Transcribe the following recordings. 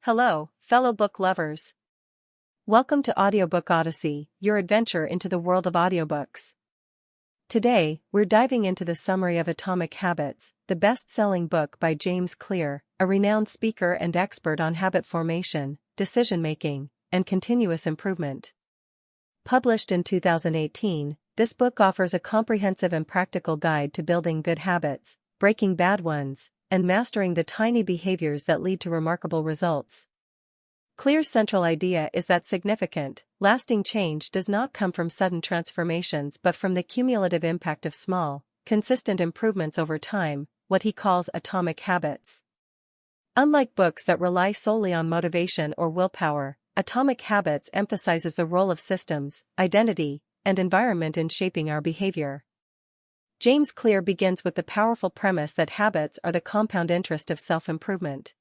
Hello, fellow book lovers. Welcome to Audiobook Odyssey, your adventure into the world of audiobooks. Today, we're diving into the summary of Atomic Habits, the best-selling book by James Clear, a renowned speaker and expert on habit formation, decision-making, and continuous improvement. Published in 2018, this book offers a comprehensive and practical guide to building good habits, breaking bad ones, and mastering the tiny behaviors that lead to remarkable results. Clear's central idea is that significant, lasting change does not come from sudden transformations but from the cumulative impact of small, consistent improvements over time, what he calls atomic habits. Unlike books that rely solely on motivation or willpower, Atomic Habits emphasizes the role of systems, identity, and environment in shaping our behavior. James Clear begins with the powerful premise that habits are the compound interest of self-improvement.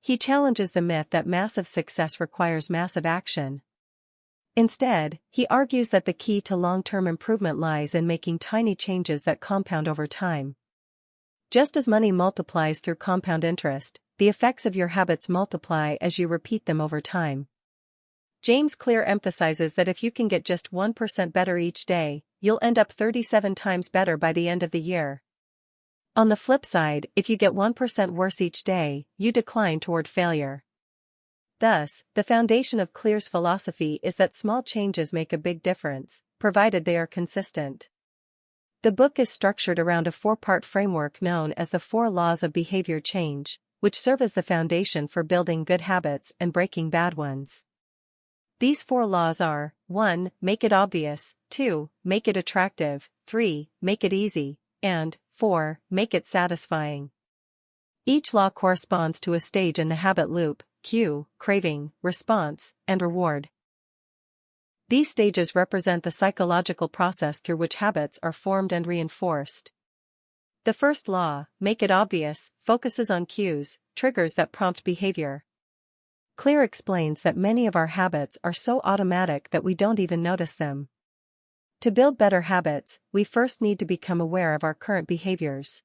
He challenges the myth that massive success requires massive action. Instead, he argues that the key to long-term improvement lies in making tiny changes that compound over time. Just as money multiplies through compound interest, the effects of your habits multiply as you repeat them over time. James Clear emphasizes that if you can get just 1% better each day, you'll end up 37 times better by the end of the year. On the flip side, if you get 1% worse each day, you decline toward failure. Thus, the foundation of Clear's philosophy is that small changes make a big difference, provided they are consistent. The book is structured around a 4-part framework known as the 4 laws of behavior change, which serve as the foundation for building good habits and breaking bad ones. These 4 laws are: 1. Make it obvious, 2. Make it attractive, 3. Make it easy, and 4. Make it satisfying. Each law corresponds to a stage in the habit loop: cue, craving, response, and reward. These stages represent the psychological process through which habits are formed and reinforced. The first law, make it obvious, focuses on cues, triggers that prompt behavior. Clear explains that many of our habits are so automatic that we don't even notice them. To build better habits, we first need to become aware of our current behaviors.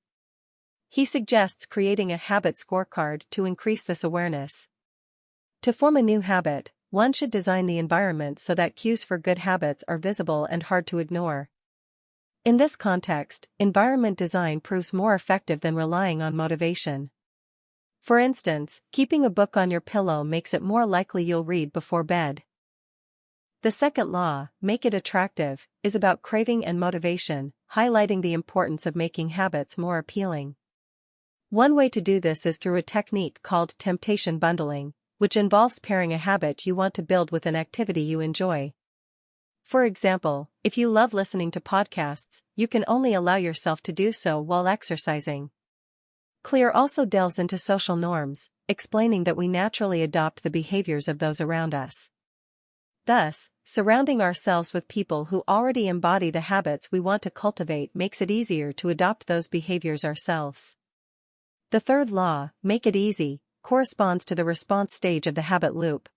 He suggests creating a habit scorecard to increase this awareness. To form a new habit, one should design the environment so that cues for good habits are visible and hard to ignore. In this context, environment design proves more effective than relying on motivation. For instance, keeping a book on your pillow makes it more likely you'll read before bed. The second law, make it attractive, is about craving and motivation, highlighting the importance of making habits more appealing. One way to do this is through a technique called temptation bundling, which involves pairing a habit you want to build with an activity you enjoy. For example, if you love listening to podcasts, you can only allow yourself to do so while exercising. Clear also delves into social norms, explaining that we naturally adopt the behaviors of those around us. Thus, surrounding ourselves with people who already embody the habits we want to cultivate makes it easier to adopt those behaviors ourselves. The third law, make it easy, corresponds to the response stage of the habit loop.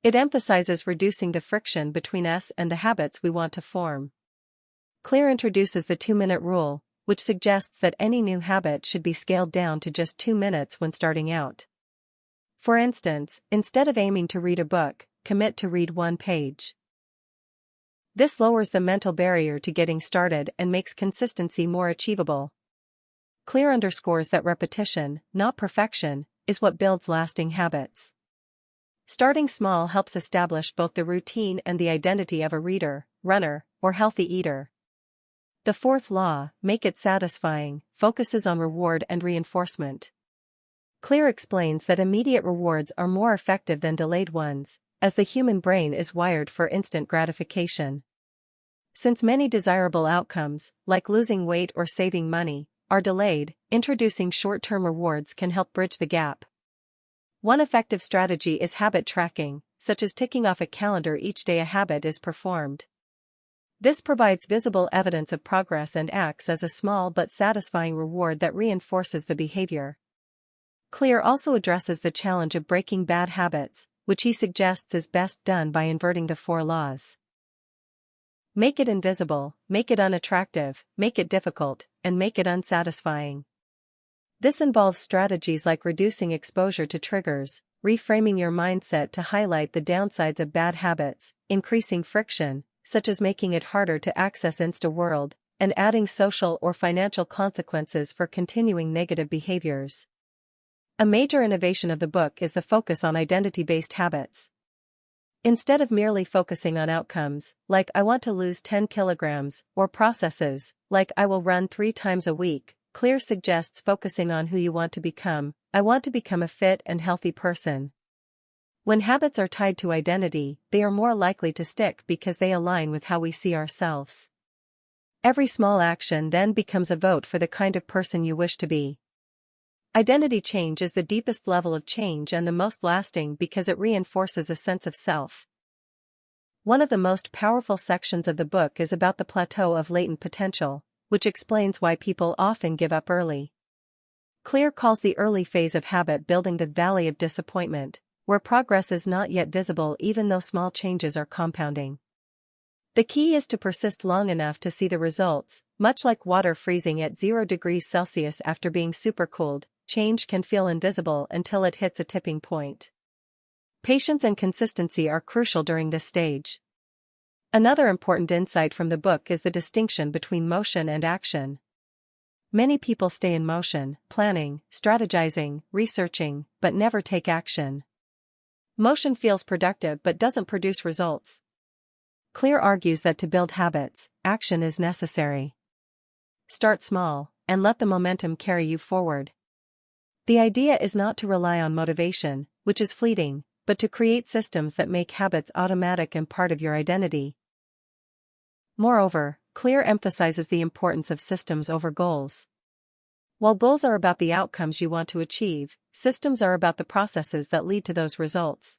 It emphasizes reducing the friction between us and the habits we want to form. Clear introduces the 2-minute rule, which suggests that any new habit should be scaled down to just 2 minutes when starting out. For instance, instead of aiming to read a book, commit to read 1 page. This lowers the mental barrier to getting started and makes consistency more achievable. Clear underscores that repetition, not perfection, is what builds lasting habits. Starting small helps establish both the routine and the identity of a reader, runner, or healthy eater. The fourth law, make it satisfying, focuses on reward and reinforcement. Clear explains that immediate rewards are more effective than delayed ones, as the human brain is wired for instant gratification. Since many desirable outcomes, like losing weight or saving money, are delayed, introducing short-term rewards can help bridge the gap. One effective strategy is habit tracking, such as ticking off a calendar each day a habit is performed. This provides visible evidence of progress and acts as a small but satisfying reward that reinforces the behavior. Clear also addresses the challenge of breaking bad habits, which he suggests is best done by inverting the 4 laws. Make it invisible, make it unattractive, make it difficult, and make it unsatisfying. This involves strategies like reducing exposure to triggers, reframing your mindset to highlight the downsides of bad habits, increasing friction, such as making it harder to access Insta-world, and adding social or financial consequences for continuing negative behaviors. A major innovation of the book is the focus on identity-based habits. Instead of merely focusing on outcomes, like I want to lose 10 kilograms, or processes, like I will run 3 times a week, Clear suggests focusing on who you want to become. I want to become a fit and healthy person. When habits are tied to identity, they are more likely to stick because they align with how we see ourselves. Every small action then becomes a vote for the kind of person you wish to be. Identity change is the deepest level of change and the most lasting because it reinforces a sense of self. One of the most powerful sections of the book is about the plateau of latent potential, which explains why people often give up early. Clear calls the early phase of habit building the valley of disappointment, where progress is not yet visible even though small changes are compounding. The key is to persist long enough to see the results. Much like water freezing at 0 degrees Celsius after being supercooled, change can feel invisible until it hits a tipping point. Patience and consistency are crucial during this stage. Another important insight from the book is the distinction between motion and action. Many people stay in motion, planning, strategizing, researching, but never take action. Motion feels productive but doesn't produce results. Clear argues that to build habits, action is necessary. Start small, and let the momentum carry you forward. The idea is not to rely on motivation, which is fleeting, but to create systems that make habits automatic and part of your identity. Moreover, Clear emphasizes the importance of systems over goals. While goals are about the outcomes you want to achieve, systems are about the processes that lead to those results.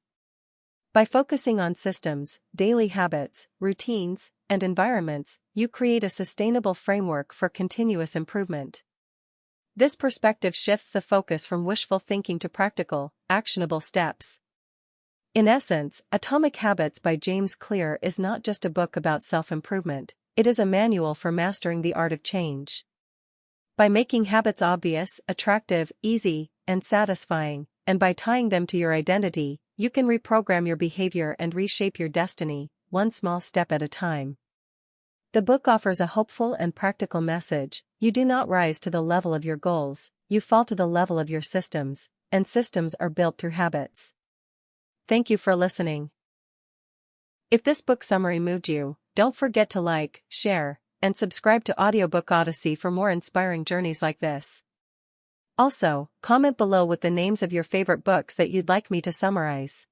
By focusing on systems, daily habits, routines, and environments, you create a sustainable framework for continuous improvement. This perspective shifts the focus from wishful thinking to practical, actionable steps. In essence, Atomic Habits by James Clear is not just a book about self-improvement, it is a manual for mastering the art of change. By making habits obvious, attractive, easy, and satisfying, and by tying them to your identity, you can reprogram your behavior and reshape your destiny, one small step at a time. The book offers a hopeful and practical message. You do not rise to the level of your goals, you fall to the level of your systems, and systems are built through habits. Thank you for listening. If this book summary moved you, don't forget to like, share, and subscribe to Audiobook Odyssey for more inspiring journeys like this. Also, comment below with the names of your favorite books that you'd like me to summarize.